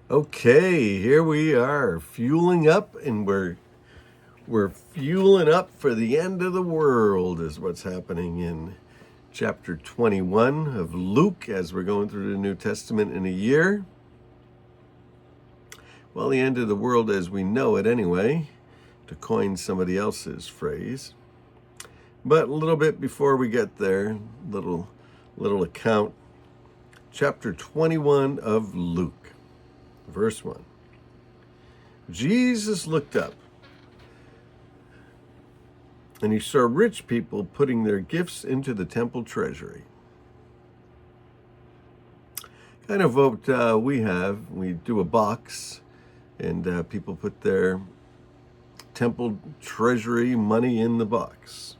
Okay, here we are, fueling up, and we're fueling up for the end of the world is what's happening in chapter 21 of Luke as we're going through the New Testament in a year. Well, the end of the world as we know it anyway, to coin somebody else's phrase. But a little bit before we get there, little account. Chapter 21 of Luke, verse 1. Jesus looked up, and he saw rich people putting their gifts into the temple treasury. Kind of what we do a box, and people put their temple treasury money in the box.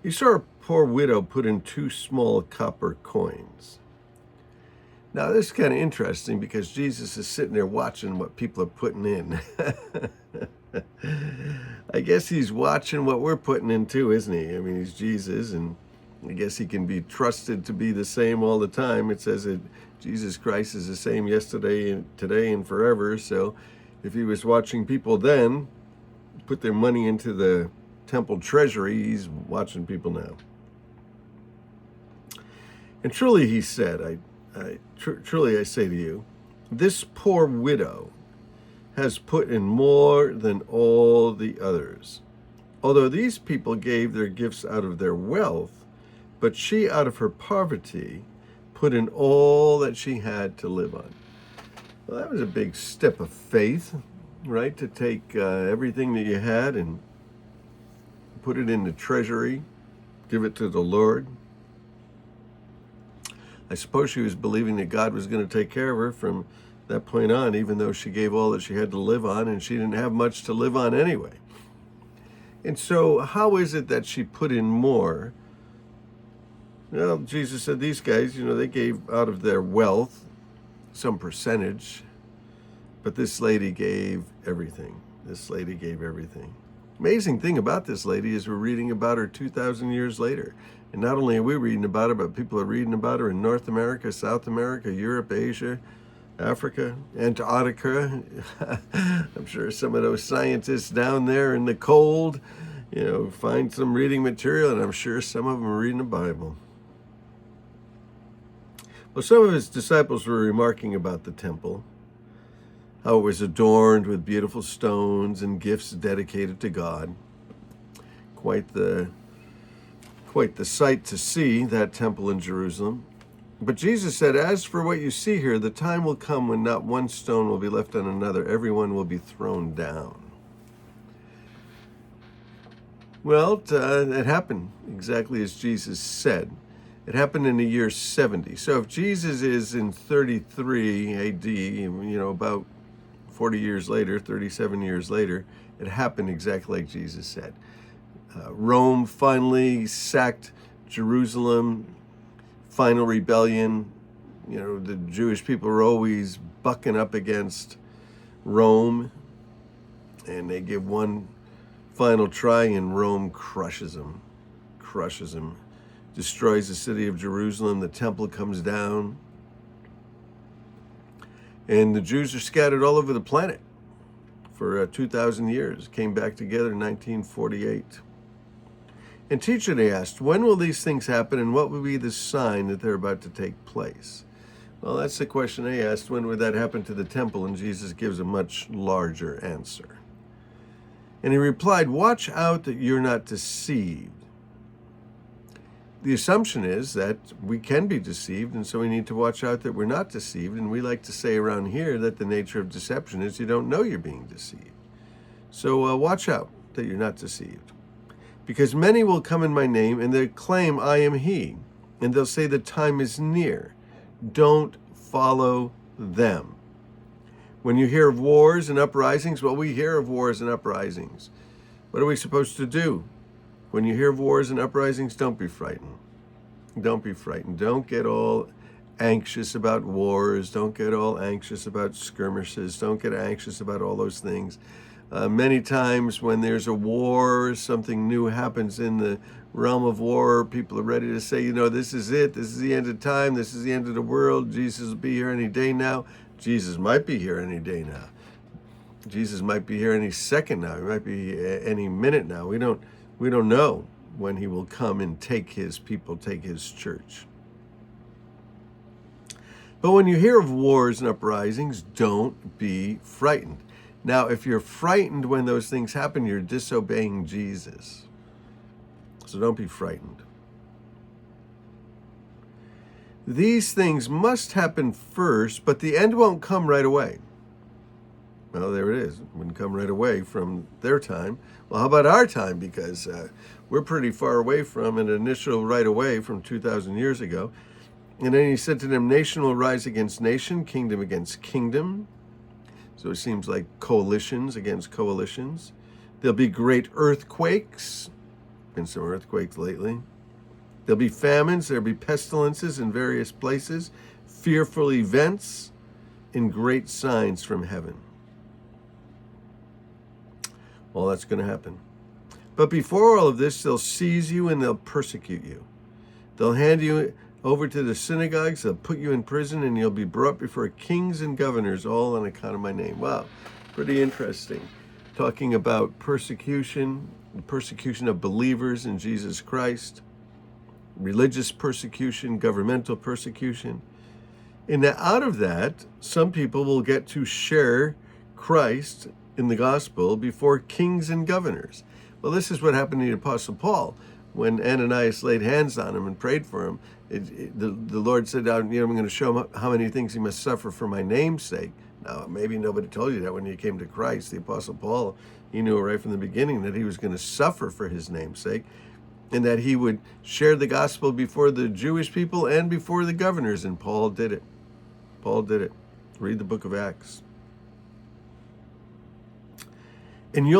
He saw a poor widow put in 2 small copper coins. Now, this is kind of interesting because Jesus is sitting there watching what people are putting in. I guess he's watching what we're putting in too, isn't he? I mean, he's Jesus, and I guess he can be trusted to be the same all the time. It says that Jesus Christ is the same yesterday and today and forever. So if he was watching people then put their money into the temple treasury, he's watching people now. And truly, he said, truly I say to you, this poor widow has put in more than all the others. Although these people gave their gifts out of their wealth, but she out of her poverty put in all that she had to live on. Well, that was a big step of faith, right? To take everything that you had and put it in the treasury, give it to the Lord. I suppose she was believing that God was going to take care of her from that point on, even though she gave all that she had to live on, and she didn't have much to live on anyway. And so how is it that she put in more? Well, Jesus said these guys, they gave out of their wealth some percentage, but this lady gave everything. This lady gave everything. Amazing thing about this lady is we're reading about her 2,000 years later. And not only are we reading about her, but people are reading about her in North America, South America, Europe, Asia, Africa, Antarctica. I'm sure some of those scientists down there in the cold, find some reading material, and I'm sure some of them are reading the Bible. Well, some of his disciples were remarking about the temple, how it was adorned with beautiful stones and gifts dedicated to God. Quite the sight to see, that temple in Jerusalem. But Jesus said, as for what you see here, the time will come when not one stone will be left on another. Everyone will be thrown down. Well, it happened exactly as Jesus said. It happened in the year 70. So if Jesus is in 33 AD, about 40 years later, 37 years later, it happened exactly like Jesus said. Rome finally sacked Jerusalem, final rebellion. The Jewish people were always bucking up against Rome, and they give one final try, and Rome crushes them, destroys the city of Jerusalem. The temple comes down, and the Jews are scattered all over the planet for 2,000 years. Came back together in 1948. And teacher, they asked, when will these things happen, and what will be the sign that they're about to take place? Well, that's the question they asked. When would that happen to the temple? And Jesus gives a much larger answer. And he replied, watch out that you're not deceived. The assumption is that we can be deceived, and so we need to watch out that we're not deceived. And we like to say around here that the nature of deception is you don't know you're being deceived. So watch out that you're not deceived. Because many will come in my name, and they'll claim I am he, and they'll say the time is near. Don't follow them. When you hear of wars and uprisings, well, we hear of wars and uprisings. What are we supposed to do? When you hear of wars and uprisings, don't be frightened. Don't be frightened. Don't get all anxious about wars. Don't get all anxious about skirmishes. Don't get anxious about all those things. Many times when there's a war, something new happens in the realm of war, people are ready to say, this is it. This is the end of time. This is the end of the world. Jesus will be here any day now. Jesus might be here any day now. Jesus might be here any second now. He might be any minute now. We don't know when he will come and take his people, take his church. But when you hear of wars and uprisings, don't be frightened. Now, if you're frightened when those things happen, you're disobeying Jesus. So don't be frightened. These things must happen first, but the end won't come right away. Well, there it is. It wouldn't come right away from their time. Well, how about our time? Because we're pretty far away from an initial right away from 2,000 years ago. And then he said to them, nation will rise against nation, kingdom against kingdom. So it seems like coalitions against coalitions. There'll be great earthquakes. Been some earthquakes lately. There'll be famines. There'll be pestilences in various places, fearful events, and great signs from heaven. Well, that's going to happen. But before all of this, they'll seize you and they'll persecute you. They'll hand you over to the synagogues, they'll put you in prison, and you'll be brought before kings and governors, all on account of my name. Wow, pretty interesting. Talking about persecution, the persecution of believers in Jesus Christ, religious persecution, governmental persecution. And out of that, some people will get to share Christ in the gospel before kings and governors. Well, this is what happened to the Apostle Paul. When Ananias laid hands on him and prayed for him, the Lord said, I'm going to show him how many things he must suffer for my name's sake. Now, maybe nobody told you that when you came to Christ. The Apostle Paul, he knew right from the beginning that he was going to suffer for his name's sake, and that he would share the gospel before the Jewish people and before the governors, and Paul did it. Paul did it. Read the book of Acts. And you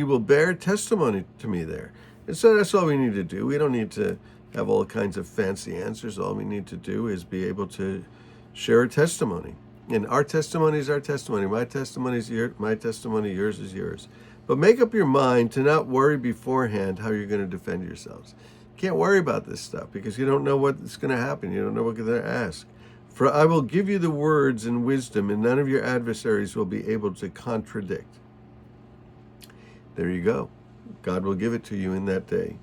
will bear testimony to me there. And so that's all we need to do. We don't need to have all kinds of fancy answers. All we need to do is be able to share a testimony. And our testimony is our testimony. My testimony is my testimony. Yours is yours. But make up your mind to not worry beforehand how you're going to defend yourselves. You can't worry about this stuff because you don't know what's going to happen. You don't know what they're going to ask. For I will give you the words and wisdom, and none of your adversaries will be able to contradict. There you go. God will give it to you in that day.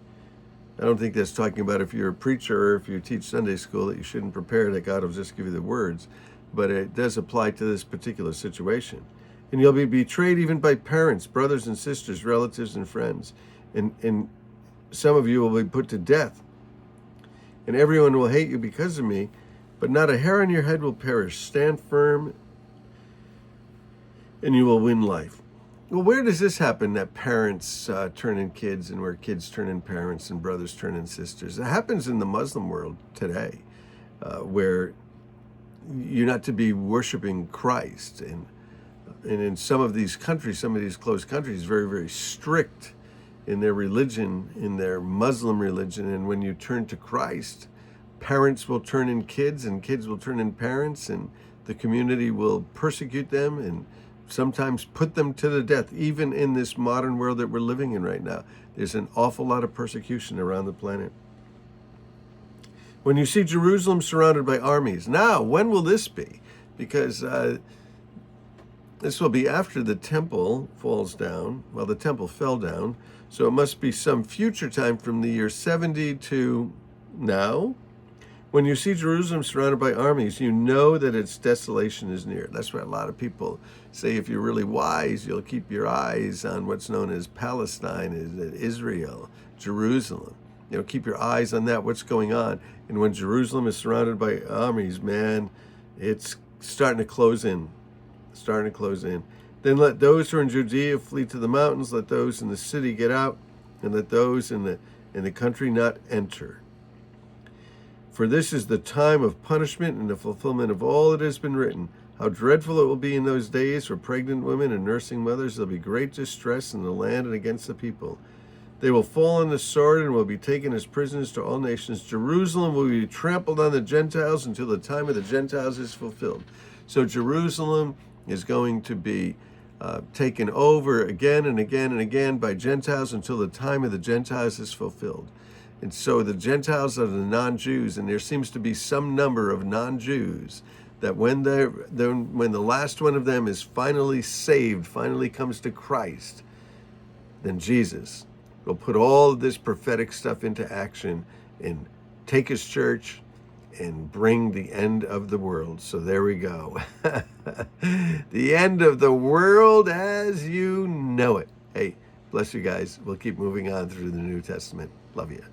I don't think that's talking about if you're a preacher or if you teach Sunday school that you shouldn't prepare, that God will just give you the words. But it does apply to this particular situation. And you'll be betrayed even by parents, brothers and sisters, relatives and friends. And some of you will be put to death. And everyone will hate you because of me, but not a hair on your head will perish. Stand firm, and you will win life. Well, where does this happen, that parents turn in kids and where kids turn in parents and brothers turn in sisters? It happens in the Muslim world today, where you're not to be worshiping Christ. And in some of these countries, some of these closed countries, very, very strict in their religion, in their Muslim religion. And when you turn to Christ, parents will turn in kids and kids will turn in parents, and the community will persecute them and sometimes put them to the death. Even in this modern world that we're living in right now, there's an awful lot of persecution around the planet. When you see Jerusalem surrounded by armies, now, when will this be? Because this will be after the temple falls down. Well, the temple fell down, so it must be some future time from the year 70 to now. When you see Jerusalem surrounded by armies, you know that its desolation is near. That's why a lot of people say if you're really wise, you'll keep your eyes on what's known as Palestine, Israel, Jerusalem. You know, keep your eyes on that, what's going on. And when Jerusalem is surrounded by armies, man, it's starting to close in. Starting to close in. Then let those who are in Judea flee to the mountains, let those in the city get out, and let those in the country not enter. For this is the time of punishment and the fulfillment of all that has been written. How dreadful it will be in those days for pregnant women and nursing mothers. There will be great distress in the land and against the people. They will fall on the sword and will be taken as prisoners to all nations. Jerusalem will be trampled on the Gentiles until the time of the Gentiles is fulfilled. So Jerusalem is going to be taken over again and again and again by Gentiles until the time of the Gentiles is fulfilled. And so the Gentiles are the non-Jews, and there seems to be some number of non-Jews that when the last one of them is finally saved, finally comes to Christ, then Jesus will put all of this prophetic stuff into action and take his church and bring the end of the world. So there we go. The end of the world as you know it. Hey, bless you guys. We'll keep moving on through the New Testament. Love you.